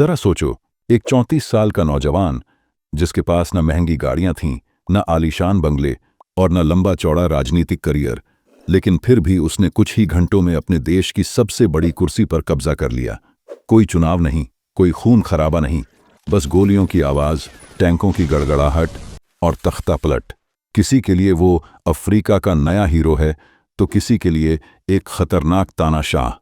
जरा सोचो, एक 34 साल का नौजवान जिसके पास न महंगी गाड़ियां थीं, न आलीशान बंगले और न लंबा चौड़ा राजनीतिक करियर, लेकिन फिर भी उसने कुछ ही घंटों में अपने देश की सबसे बड़ी कुर्सी पर कब्जा कर लिया। कोई चुनाव नहीं, कोई खून खराबा नहीं, बस गोलियों की आवाज, टैंकों की गड़गड़ाहट और तख्ता पलट। किसी के लिए वो अफ्रीका का नया हीरो है तो किसी के लिए एक खतरनाक तानाशाह।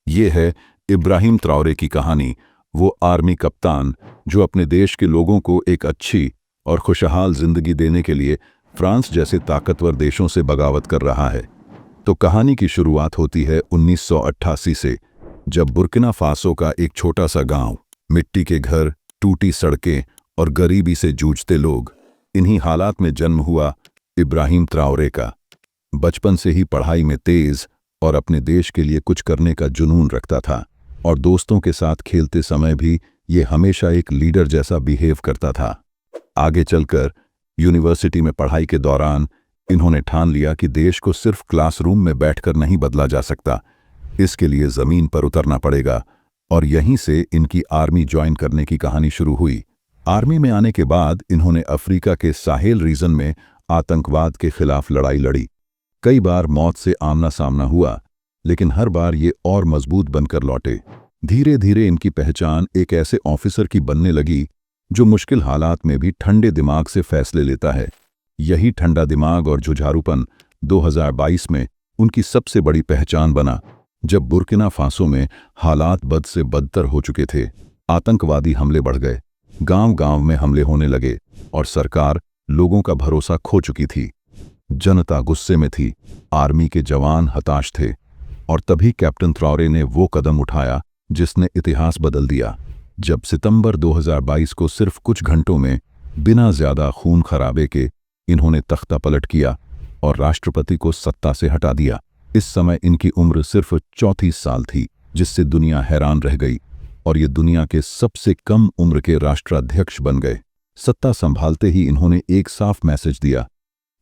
ये है इब्राहिम ट्राओरे की कहानी, वो आर्मी कप्तान जो अपने देश के लोगों को एक अच्छी और खुशहाल जिंदगी देने के लिए फ्रांस जैसे ताकतवर देशों से बगावत कर रहा है। तो कहानी की शुरुआत होती है 1988 से, जब बुर्किना फासो का एक छोटा सा गांव, मिट्टी के घर, टूटी सड़कें और गरीबी से जूझते लोग, इन्हीं हालात में जन्म हुआ इब्राहिम ट्राओरे का। बचपन से ही पढ़ाई में तेज और अपने देश के लिए कुछ करने का जुनून रखता था, और दोस्तों के साथ खेलते समय भी ये हमेशा एक लीडर जैसा बिहेव करता था। आगे चलकर यूनिवर्सिटी में पढ़ाई के दौरान इन्होंने ठान लिया कि देश को सिर्फ क्लासरूम में बैठकर नहीं बदला जा सकता, इसके लिए ज़मीन पर उतरना पड़ेगा। और यहीं से इनकी आर्मी ज्वाइन करने की कहानी शुरू हुई। आर्मी में आने के बाद इन्होंने अफ्रीका के साहेल रीजन में आतंकवाद के खिलाफ लड़ाई लड़ी। कई बार मौत से आमना सामना हुआ, लेकिन हर बार ये और मजबूत बनकर लौटे। धीरे धीरे इनकी पहचान एक ऐसे ऑफिसर की बनने लगी जो मुश्किल हालात में भी ठंडे दिमाग से फैसले लेता है। यही ठंडा दिमाग और जुझारूपन 2022 में उनकी सबसे बड़ी पहचान बना, जब बुर्किना फासो में हालात बद से बदतर हो चुके थे। आतंकवादी हमले बढ़ गए, गांव-गांव में हमले होने लगे और सरकार लोगों का भरोसा खो चुकी थी। जनता गुस्से में थी, आर्मी के जवान हताश थे, और तभी कैप्टन ट्राओरे ने वो कदम उठाया जिसने इतिहास बदल दिया। जब सितंबर 2022 को सिर्फ कुछ घंटों में बिना ज्यादा खून खराबे के इन्होंने तख्ता पलट किया और राष्ट्रपति को सत्ता से हटा दिया। इस समय इनकी उम्र सिर्फ 34 साल थी, जिससे दुनिया हैरान रह गई, और ये दुनिया के सबसे कम उम्र के राष्ट्राध्यक्ष बन गए। सत्ता संभालते ही इन्होंने एक साफ मैसेज दिया,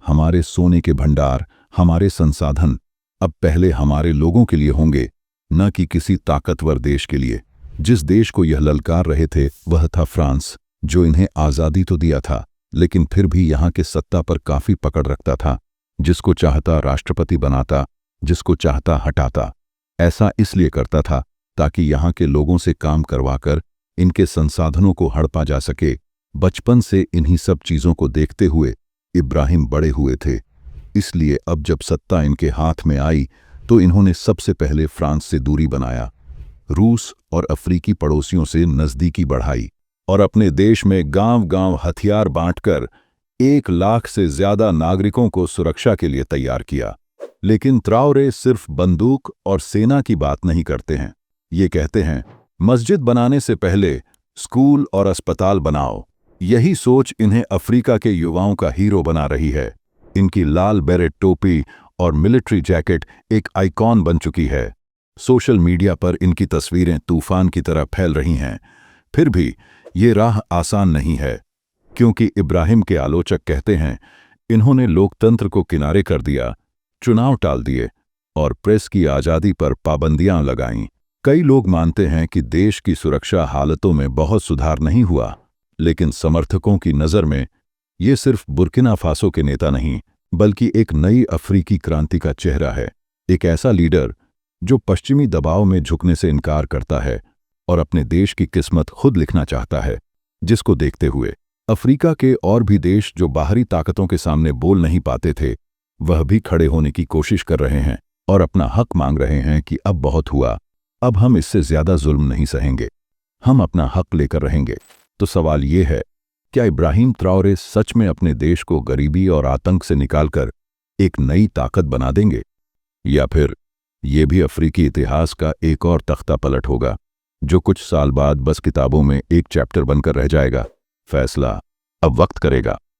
हमारे सोने के भंडार, हमारे संसाधन अब पहले हमारे लोगों के लिए होंगे, न कि किसी ताकतवर देश के लिए। जिस देश को यह ललकार रहे थे वह था फ्रांस, जो इन्हें आज़ादी तो दिया था, लेकिन फिर भी यहाँ के सत्ता पर काफी पकड़ रखता था। जिसको चाहता राष्ट्रपति बनाता, जिसको चाहता हटाता। ऐसा इसलिए करता था ताकि यहाँ के लोगों से काम करवाकर इनके संसाधनों को हड़पा जा सके। बचपन से इन्हीं सब चीजों को देखते हुए इब्राहिम बड़े हुए थे, इसलिए अब जब सत्ता इनके हाथ में आई तो इन्होंने सबसे पहले फ्रांस से दूरी बनाया, रूस और अफ्रीकी पड़ोसियों से नजदीकी बढ़ाई, और अपने देश में गांव-गांव हथियार बांटकर 1 लाख से ज्यादा नागरिकों को सुरक्षा के लिए तैयार किया। लेकिन ट्राओरे सिर्फ बंदूक और सेना की बात नहीं करते हैं। ये कहते हैं, मस्जिद बनाने से पहले स्कूल और अस्पताल बनाओ। यही सोच इन्हें अफ्रीका के युवाओं का हीरो बना रही है। इनकी लाल बेरेट टोपी और मिलिट्री जैकेट एक आइकॉन बन चुकी है। सोशल मीडिया पर इनकी तस्वीरें तूफान की तरह फैल रही हैं। फिर भी ये राह आसान नहीं है, क्योंकि इब्राहिम के आलोचक कहते हैं, इन्होंने लोकतंत्र को किनारे कर दिया, चुनाव टाल दिए और प्रेस की आज़ादी पर पाबंदियां लगाईं। कई लोग मानते हैं कि देश की सुरक्षा हालतों में बहुत सुधार नहीं हुआ, लेकिन समर्थकों की नज़र में ये सिर्फ बुर्किना फासो के नेता नहीं, बल्कि एक नई अफ्रीकी क्रांति का चेहरा है। एक ऐसा लीडर जो पश्चिमी दबाव में झुकने से इनकार करता है और अपने देश की किस्मत खुद लिखना चाहता है, जिसको देखते हुए अफ्रीका के और भी देश जो बाहरी ताकतों के सामने बोल नहीं पाते थे, वह भी खड़े होने की कोशिश कर रहे हैं और अपना हक मांग रहे हैं कि अब बहुत हुआ, अब हम इससे ज्यादा जुल्म नहीं सहेंगे, हम अपना हक लेकर रहेंगे। तो सवाल ये है, क्या इब्राहिम ट्राओरे सच में अपने देश को गरीबी और आतंक से निकालकर एक नई ताकत बना देंगे, या फिर ये भी अफ्रीकी इतिहास का एक और तख्ता पलट होगा जो कुछ साल बाद बस किताबों में एक चैप्टर बनकर रह जाएगा? फैसला अब वक्त करेगा।